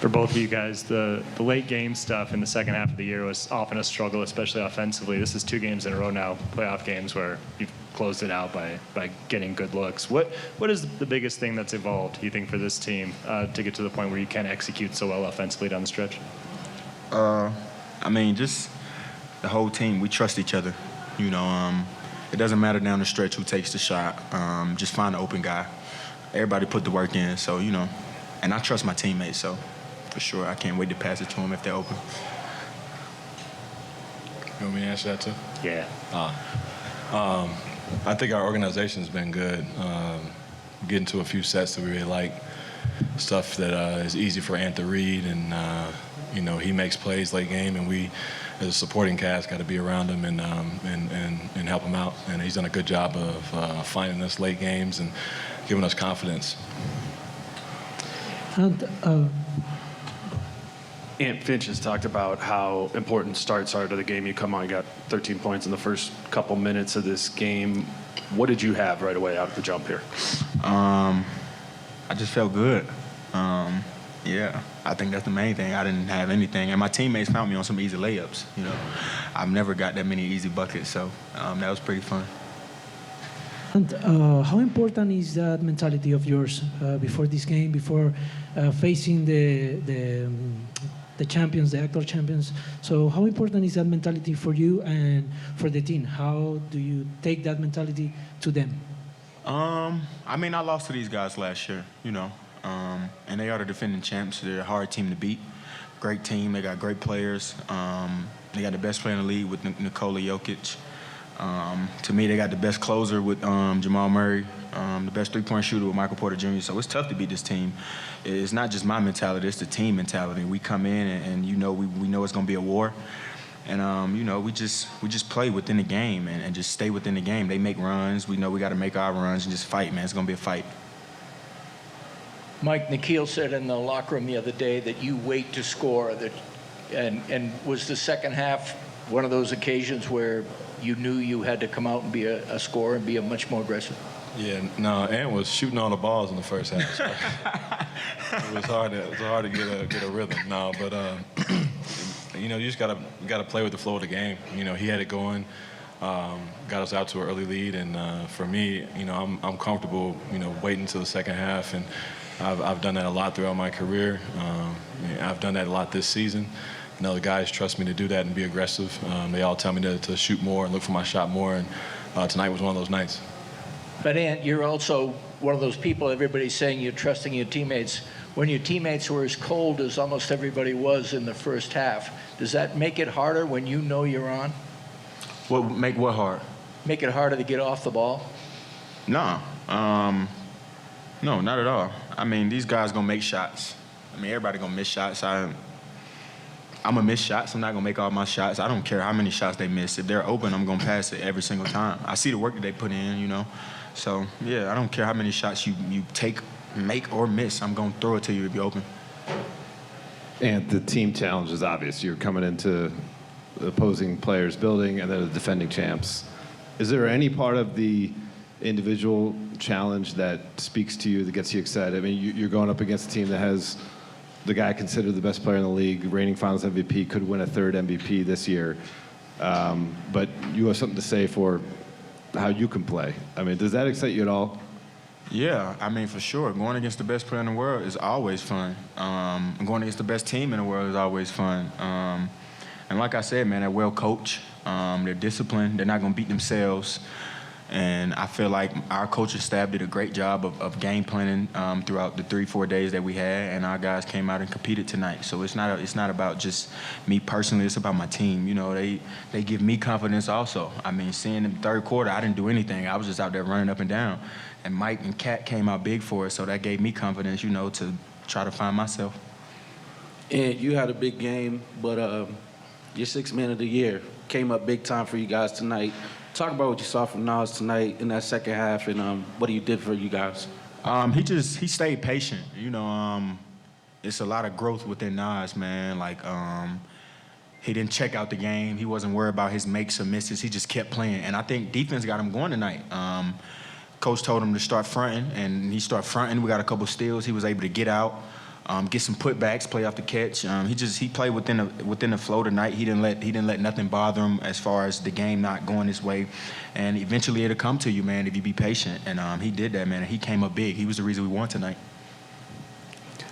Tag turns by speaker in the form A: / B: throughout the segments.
A: For both of you guys, the late game stuff in the second half of the year was often a struggle, especially offensively. This is 2 games in a row now, playoff games, where you've closed it out by getting good looks. What is the biggest thing that's evolved, you think, for this team to get to the point where you can execute so well offensively down the stretch?
B: I mean, just the whole team. We trust each other. You know, it doesn't matter down the stretch who takes the shot. Just find an open guy. Everybody put the work in, so, you know. And I trust my teammates, so for sure, I can't wait to pass it to them if they're open.
C: You want me to answer that too?
A: Yeah.
C: I think our organization's been good. Getting to a few sets that we really like. Stuff that is easy for Ant to read, and you know, he makes plays late game, and we, as a supporting cast, got to be around him and help him out. And he's done a good job of finding us late games and giving us confidence.
D: And
E: Ant Finch has talked about how important starts are to the game. You come on, you got 13 points in the first couple minutes of this game. What did you have right away out of the jump here?
B: I just felt good. Yeah, I think that's the main thing. I didn't have anything, and my teammates found me on some easy layups. You know, I've never got that many easy buckets, so that was pretty fun.
D: And how important is that mentality of yours before this game, before facing the champions, the actual champions? So how important is that mentality for you and for the team? How do you take that mentality to them?
B: I mean, I lost to these guys last year, you know, and they are the defending champs. They're a hard team to beat. Great team. They got great players. They got the best player in the league with Nikola Jokic. To me, they got the best closer with Jamal Murray, the best three-point shooter with Michael Porter Jr. So it's tough to beat this team. It's not just my mentality; it's the team mentality. We come in and you know we know it's going to be a war, and you know we just play within the game and just stay within the game. They make runs. We know we got to make our runs and just fight, man. It's going to be a fight.
F: Mike, Nikhil said in the locker room the other day that you wait to score. And was the second half one of those occasions where you knew you had to come out and be a scorer and be much more aggressive?
C: Yeah, no, Ant was shooting all the balls in the first half. So it was hard to get a rhythm. No, but you know, you just gotta play with the flow of the game. You know, he had it going, got us out to an early lead, and for me, you know, I'm comfortable, you know, waiting until the second half, and I've done that a lot throughout my career. I've done that a lot this season. You know, the guys trust me to do that and be aggressive. They all tell me to shoot more and look for my shot more, and tonight was one of those nights.
F: But Ant, you're also one of those people, everybody's saying you're trusting your teammates. When your teammates were as cold as almost everybody was in the first half, does that make it harder when you know you're on?
B: Make what hard?
F: Make it harder to get off the ball?
B: No, no, not at all. I mean, these guys gonna make shots. I mean, everybody gonna miss shots. I'm gonna miss shots. I'm not gonna make all my shots. I don't care how many shots they miss. If they're open, I'm gonna pass it every single time. I see the work that they put in, you know. So yeah, I don't care how many shots you take, make or miss. I'm gonna throw it to you if you're open.
G: And the team challenge is obvious. You're coming into the opposing players' building and then the defending champs. Is there any part of the individual challenge that speaks to you, that gets you excited? I mean, you're going up against a team that has the guy considered the best player in the league, reigning Finals MVP, could win a third MVP this year. But you have something to say for how you can play. I mean, does that excite you at all?
B: Yeah, I mean, for sure. Going against the best player in the world is always fun. Going against the best team in the world is always fun. And like I said, man, they're well coached. They're disciplined. They're not going to beat themselves. And I feel like our coaching staff did a great job of game planning throughout the 3-4 days that we had, and our guys came out and competed tonight. So it's not about just me personally. It's about my team. You know, they give me confidence also. I mean, seeing in the third quarter, I didn't do anything. I was just out there running up and down. And Mike and Kat came out big for us, so that gave me confidence, you know, to try to find myself.
H: And you had a big game, but your sixth man of the year came up big time for you guys tonight. Talk about what you saw from Nas tonight in that second half, and what he did for you guys.
B: He stayed patient. You know, it's a lot of growth within Nas, man. Like, he didn't check out the game. He wasn't worried about his makes or misses. He just kept playing, and I think defense got him going tonight. Coach told him to start fronting, and he started fronting. We got a couple steals. He was able to get out. get some putbacks, play off the catch. He played within the flow tonight. He didn't let nothing bother him as far as the game not going his way. And eventually it'll come to you, man, if you be patient. And he did that, man. And he came up big. He was the reason we won tonight.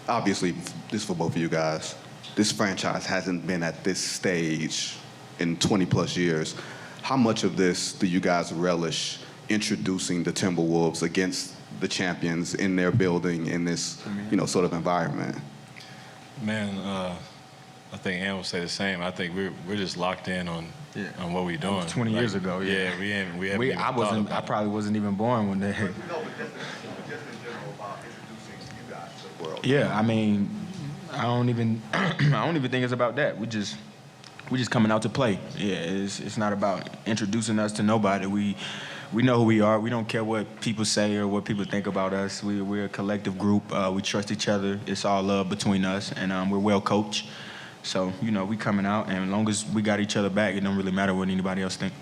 I: Obviously, this is for both of you guys. This franchise hasn't been at this stage in 20-plus years. How much of this do you guys relish introducing the Timberwolves against the champions in their building in this, sort of environment?
C: Man, I think Ann will say the same. I think we're just locked in on what we're doing.
B: 20 years ago, yeah.
C: We haven't even thought about
B: I probably wasn't even born when they.
I: No, but just in general about introducing you guys to the world.
B: Yeah, I mean, I don't even think it's about that. We just coming out to play. Yeah, it's not about introducing us to nobody. We know who we are. We don't care what people say or what people think about us. We're a collective group. We trust each other. It's all love between us, and we're well coached. So, we coming out, and as long as we got each other back, it don't really matter what anybody else think.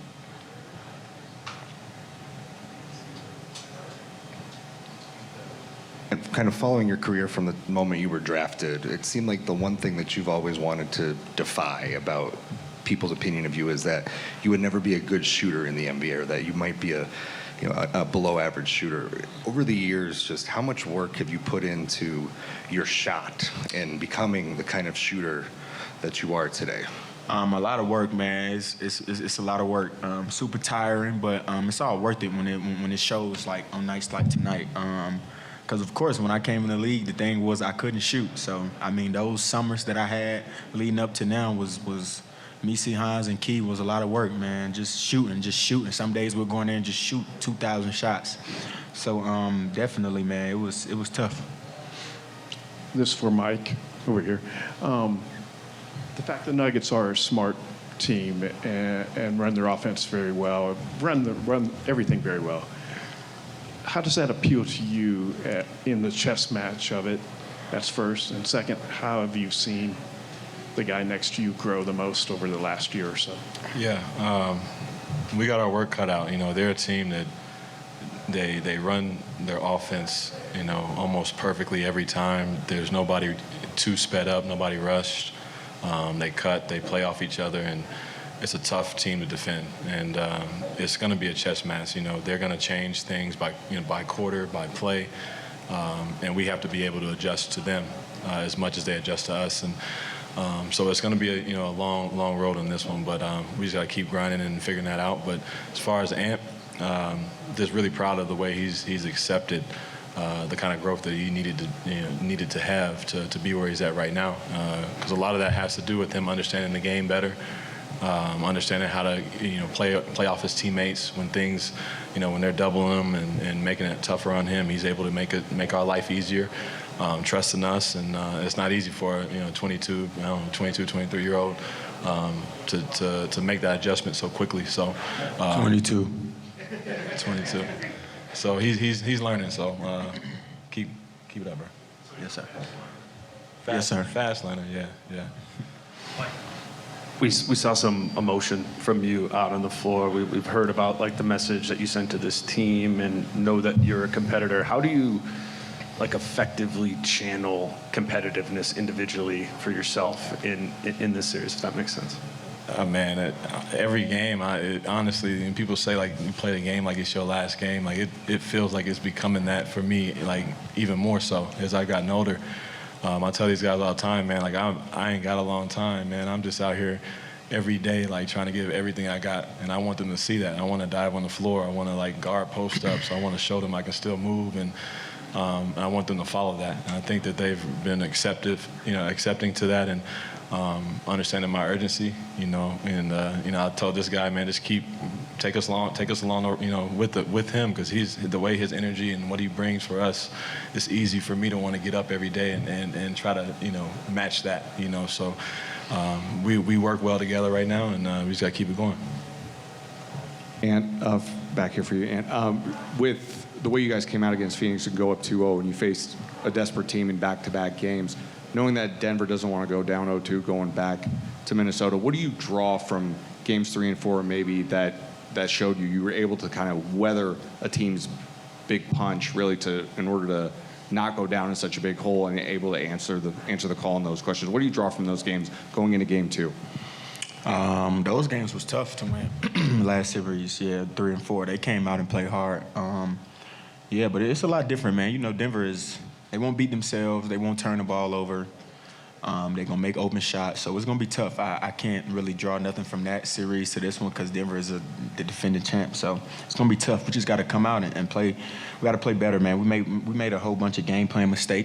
J: And kind of following your career from the moment you were drafted, it seemed like the one thing that you've always wanted to defy about people's opinion of you is that you would never be a good shooter in the NBA, or that you might be a below average shooter. Over the years, just how much work have you put into your shot and becoming the kind of shooter that you are today?
B: A lot of work, man. It's a lot of work. Super tiring, but it's all worth it when it shows like on nights like tonight. Because of course, when I came in the league, the thing was I couldn't shoot. So I mean, those summers that I had leading up to now was Misi, Hans, and Key was a lot of work, man. Just shooting. Some days we're going there and just shoot 2,000 shots. So definitely, man, it was tough.
K: This is for Mike over here. The fact the Nuggets are a smart team and run their offense very well, run everything very well. How does that appeal to you in the chess match of it? That's first. And second, how have you seen the guy next to you grow the most over the last year or so?
C: Yeah, we got our work cut out. They're a team that they run their offense, almost perfectly every time. There's nobody too sped up, nobody rushed. They cut, they play off each other, and it's a tough team to defend. And it's going to be a chess match. They're going to change things by quarter, by play, and we have to be able to adjust to them as much as they adjust to us. And so it's going to be a long road on this one, but we just got to keep grinding and figuring that out. But as far as Ant, just really proud of the way he's accepted the kind of growth that he needed to have to be where he's at right now. Because a lot of that has to do with him understanding the game better, understanding how to play off his teammates when things, when they're doubling him and making it tougher on him. He's able to make our life easier. Trusting us, and it's not easy for a 22, 23-year-old to make that adjustment so quickly. So
B: 22.
C: So he's learning. So keep it up, bro.
B: Yes, sir.
C: Yes, sir. Fast learner. Yeah.
E: We saw some emotion from you out on the floor. We've heard about like the message that you sent to this team, and know that you're a competitor. How do you effectively channel competitiveness individually for yourself in this series, if that makes sense?
C: Man, every game, honestly, and people say you play the game like it's your last game. It feels like it's becoming that for me, even more so as I've gotten older. I tell these guys all the time, man, I ain't got a long time, man. I'm just out here every day, trying to give everything I got, and I want them to see that. I want to dive on the floor. I want to guard post up, so I want to show them I can still move, and I want them to follow that. And I think that they've been accepting to that, and understanding my urgency, and I told this guy, man, just take us along, with him, because the way his energy and what he brings for us, it's easy for me to want to get up every day and try to, match that, So we work well together right now, and we just got to keep it going.
L: And back here for you, and with the way you guys came out against Phoenix and go up 2-0, and you faced a desperate team in back-to-back games, knowing that Denver doesn't want to go down 0-2 going back to Minnesota, what do you draw from games 3 and 4 maybe that showed you were able to kind of weather a team's big punch really in order to not go down in such a big hole and able to answer the call on those questions. What do you draw from those games going into game 2?
B: Those games was tough to win. Last series, 3 and 4, they came out and played hard. But it's a lot different, man. You know, Denver they won't beat themselves. They won't turn the ball over. They're going to make open shots. So it's going to be tough. I can't really draw nothing from that series to this one because Denver is the defending champ. So it's going to be tough. We just got to come out and play. We got to play better, man. We made a whole bunch of game plan mistakes.